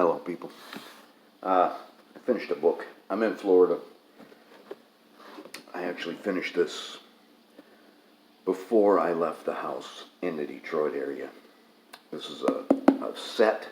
Hello, people. I finished a book. I'm in Florida. I actually finished this before I left the house in the Detroit area. This is a set.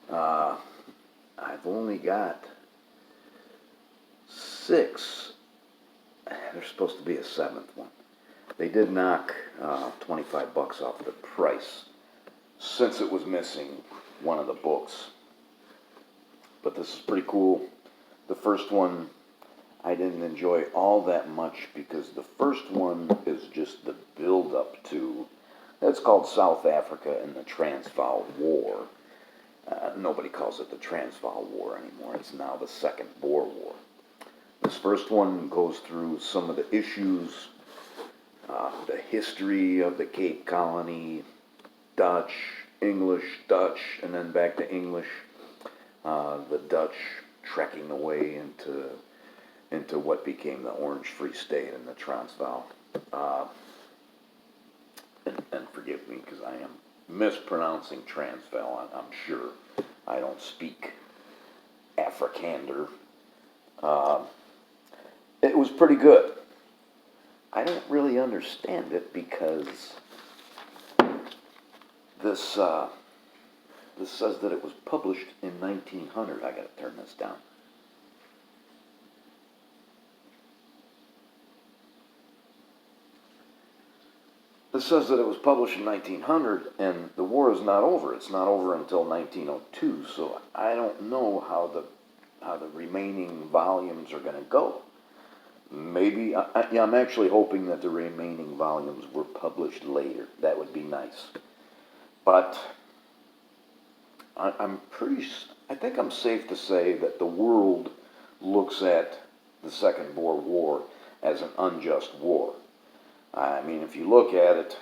I've only got 6. There's supposed to be a 7th one. They did knock $25 off the price since it was missing one of the books. But this is pretty cool. The first one I didn't enjoy all that much because the first one is just the build-up to, it's called South Africa and the Transvaal War. Nobody calls it the Transvaal War anymore. It's now the Second Boer War. This first one goes through some of the issues, the history of the Cape Colony, Dutch, English, Dutch, and then back to English. The Dutch trekking away into what became the Orange Free State in the Transvaal. And forgive me because I am mispronouncing Transvaal, I'm sure. I don't speak Afrikaner. It was pretty good. I don't really understand it because this says that it was published in 1900. I gotta turn this down. This says that it was published in 1900, and the war is not over. It's not over until 1902, so I don't know how the remaining volumes are going to go. Maybe, I'm actually hoping that the remaining volumes were published later. That would be nice. But I think I'm safe to say that the world looks at the Second Boer War as an unjust war. I mean, if you look at it,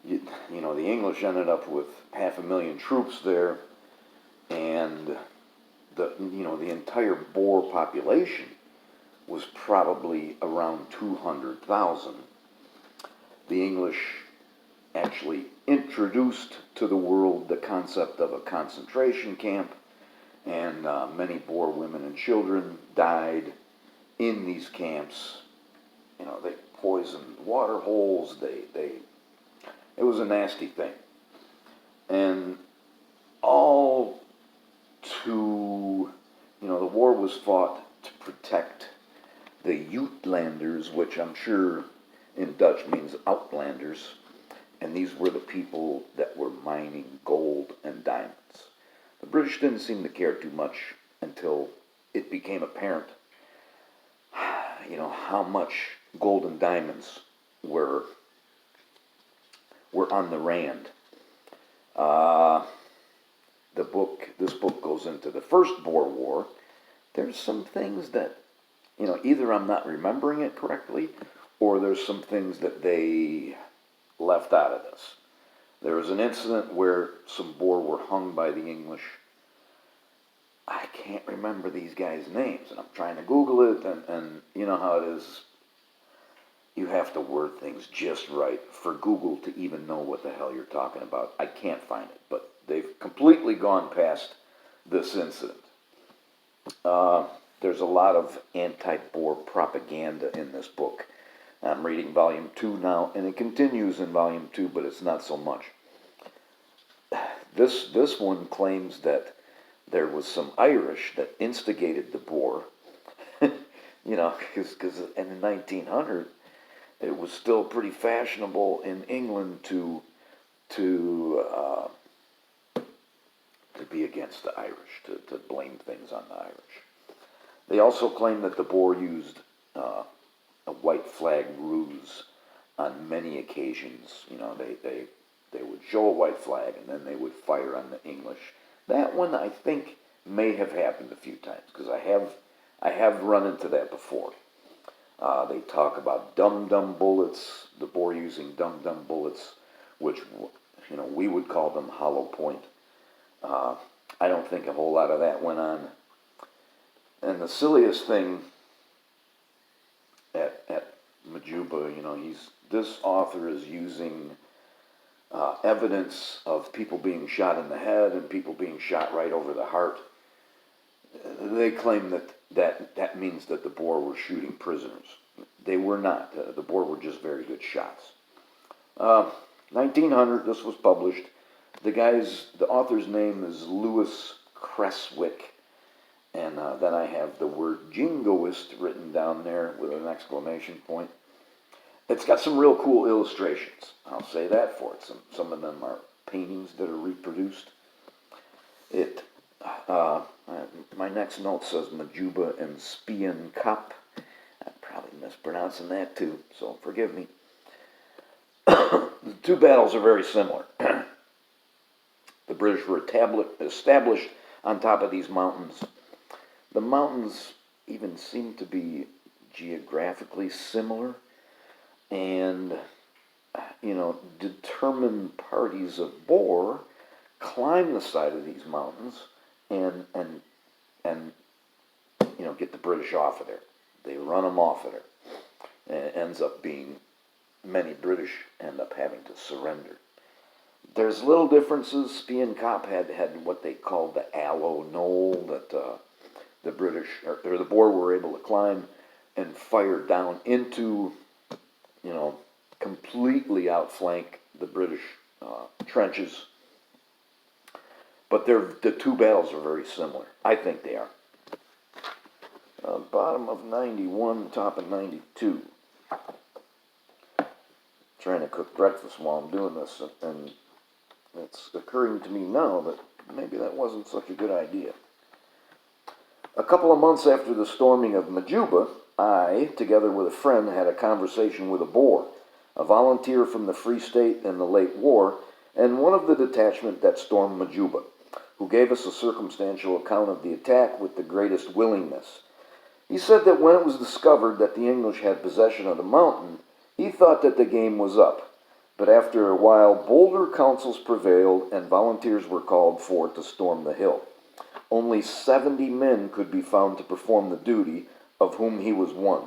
you know, the English ended up with 500,000 troops there, and the entire Boer population was probably around 200,000. The English actually introduced to the world the concept of a concentration camp, and many Boer women and children died in these camps. You know, they poisoned water holes. It was a nasty thing, and all to, the war was fought to protect the Uitlanders, which I'm sure in Dutch means outlanders, and these were the people that were mining gold and diamonds. The British didn't seem to care too much until it became apparent, how much gold and diamonds were on the rand. This book goes into the First Boer War. There's some things that, either I'm not remembering it correctly, or there's some things that they left out of this. There was an incident where some Boer were hung by the English. I can't remember these guys' names, and I'm trying to Google it, and you know how it is. You have to word things just right for Google to even know what the hell you're talking about. I can't find it, but they've completely gone past this incident. There's a lot of anti-Boer propaganda in this book. I'm reading volume 2 now, and it continues in volume 2, but it's not so much. This one claims that there was some Irish that instigated the Boer, because in 1900, it was still pretty fashionable in England to be against the Irish, to blame things on the Irish. They also claim that the Boer used a white flag ruse on many occasions. They would show a white flag and then they would fire on the English. That one I think may have happened a few times because I have run into that before. They talk about dum-dum bullets, the Boer using dum-dum bullets, which, we would call them hollow point. I don't think a whole lot of that went on. And the silliest thing at Majuba, this author is using evidence of people being shot in the head and people being shot right over the heart. They claim that means that the Boer were shooting prisoners. They were not. The Boer were just very good shots. 1900, this was published. The author's name is Lewis Creswick. And then I have the word jingoist written down there with an exclamation point. It's got some real cool illustrations. I'll say that for it. Some of them are paintings that are reproduced. My next note says Majuba and Spion Kap. I'm probably mispronouncing that too, so forgive me. The two battles are very similar. The British were established on top of these mountains. The mountains even seem to be geographically similar, and, determined parties of Boer climb the side of these mountains and get the British off of there. They run them off of there. And it ends up being many British end up having to surrender. There's little differences. Spion Kop had what they called the Aloe Knoll that the British, or the Boer were able to climb and fire down into, completely outflank the British trenches. But the two battles are very similar. I think they are. Bottom of 91, top of 92. Trying to cook breakfast while I'm doing this, and it's occurring to me now that maybe that wasn't such a good idea. A couple of months after the storming of Majuba, I, together with a friend, had a conversation with a Boer, a volunteer from the Free State in the late war, and one of the detachment that stormed Majuba, who gave us a circumstantial account of the attack with the greatest willingness. He said that when it was discovered that the English had possession of the mountain, he thought that the game was up. But after a while, bolder counsels prevailed and volunteers were called for to storm the hill. Only 70 men could be found to perform the duty, of whom he was one.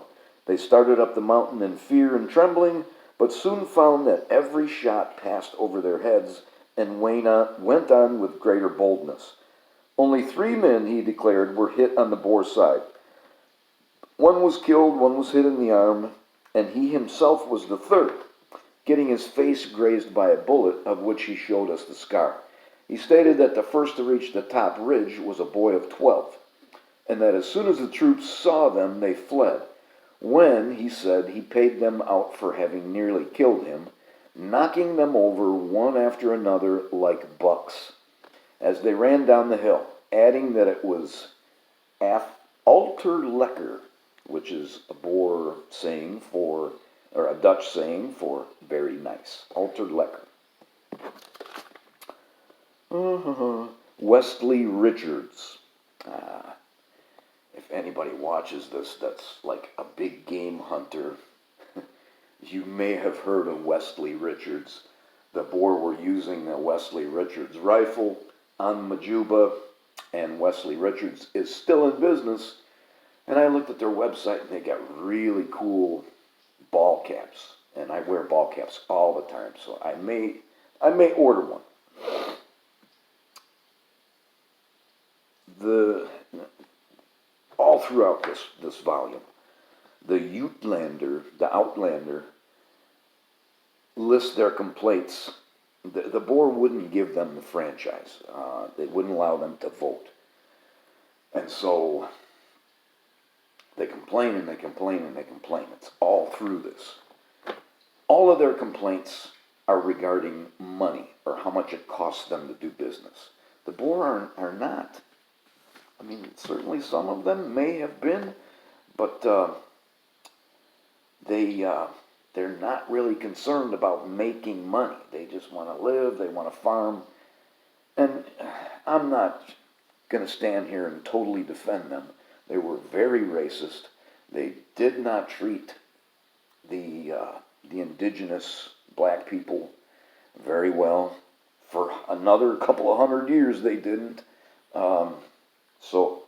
They started up the mountain in fear and trembling, but soon found that every shot passed over their heads and went on with greater boldness. Only 3 men, he declared, were hit on the Boer side. One was killed, one was hit in the arm, and he himself was the third, getting his face grazed by a bullet, of which he showed us the scar. He stated that the first to reach the top ridge was a boy of 12, and that as soon as the troops saw them, they fled. When, he said, he paid them out for having nearly killed him, knocking them over one after another like bucks, as they ran down the hill, adding that it was alter lekker, which is a Boer saying for, or a Dutch saying for very nice. Alter lekker. Wesley Richards. If anybody watches this that's like a big game hunter, you may have heard of Wesley Richards. The Boer were using a Wesley Richards rifle on Majuba, and Wesley Richards is still in business. And I looked at their website, and they got really cool ball caps. And I wear ball caps all the time, so I may order one. All throughout this volume, the Outlander, lists their complaints. The Boer wouldn't give them the franchise. They wouldn't allow them to vote. And so they complain and they complain and they complain. It's all through this. All of their complaints are regarding money or how much it costs them to do business. The Boer are not. I mean, certainly some of them may have been, but they're not really concerned about making money. They just want to live, they want to farm. And I'm not going to stand here and totally defend them. They were very racist. They did not treat the indigenous black people very well. For another couple of 100 years, they didn't. So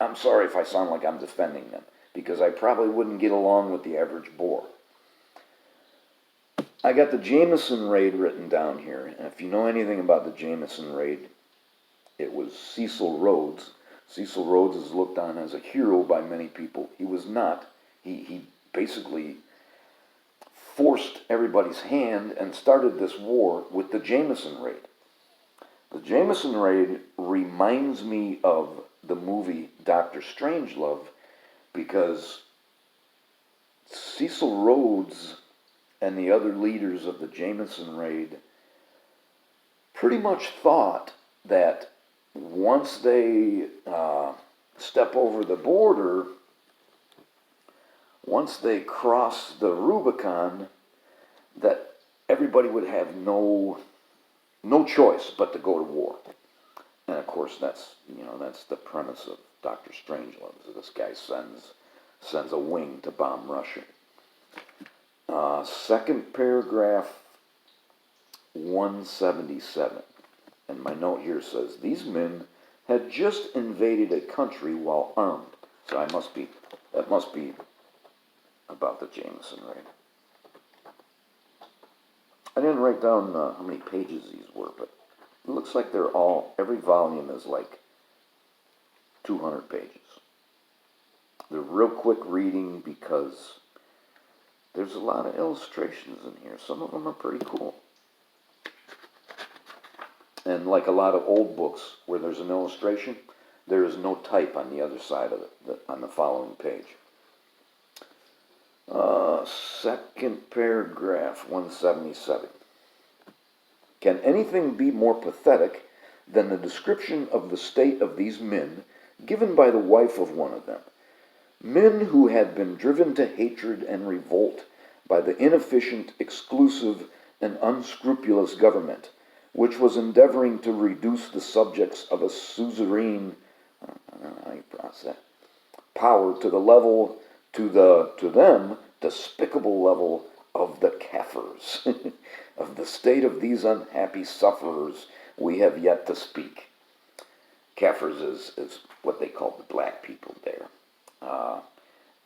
I'm sorry if I sound like I'm defending them, because I probably wouldn't get along with the average Boer. I got the Jameson raid written down here, and if you know anything about the Jameson raid, it was Cecil Rhodes. Cecil Rhodes is looked on as a hero by many people. He was not. He basically forced everybody's hand and started this war with the Jameson raid. The Jameson raid reminds me of the movie Dr. Strangelove because Cecil Rhodes and the other leaders of the Jameson raid pretty much thought that once they step over the border, once they cross the Rubicon, that everybody would have no choice but to go to war. And of course, that's the premise of Dr. Strangelove. So this guy sends a wing to bomb Russia. Second paragraph, 177. And my note here says, these men had just invaded a country while armed. So that must be about the Jameson raid. I didn't write down how many pages these were, but it looks like every volume is like 200 pages. They're real quick reading because there's a lot of illustrations in here. Some of them are pretty cool. And like a lot of old books where there's an illustration, there is no type on the other side of on the following page. Second paragraph, 177. Can anything be more pathetic than the description of the state of these men given by the wife of one of them? Men who had been driven to hatred and revolt by the inefficient, exclusive, and unscrupulous government, which was endeavoring to reduce the subjects of a suzerain, I don't know how you pronounce that, power to the level, to them, despicable level of the Kafirs. Of the state of these unhappy sufferers we have yet to speak. Kafirs is what they call the black people there.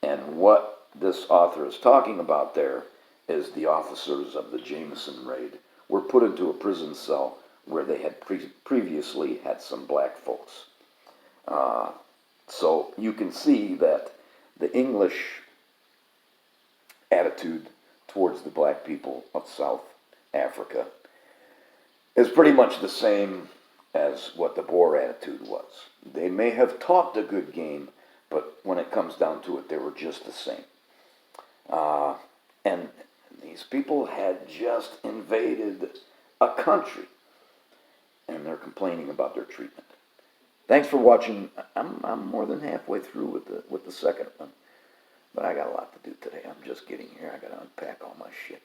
And what this author is talking about there is the officers of the Jameson raid were put into a prison cell where they had previously had some black folks. So you can see that the English attitude towards the black people of South Africa is pretty much the same as what the Boer attitude was. They may have talked a good game, but when it comes down to it, they were just the same. And these people had just invaded a country, and they're complaining about their treatment. Thanks for watching. I'm more than halfway through with the second one, but I got a lot to do today. I'm just getting here. I got to unpack all my shit.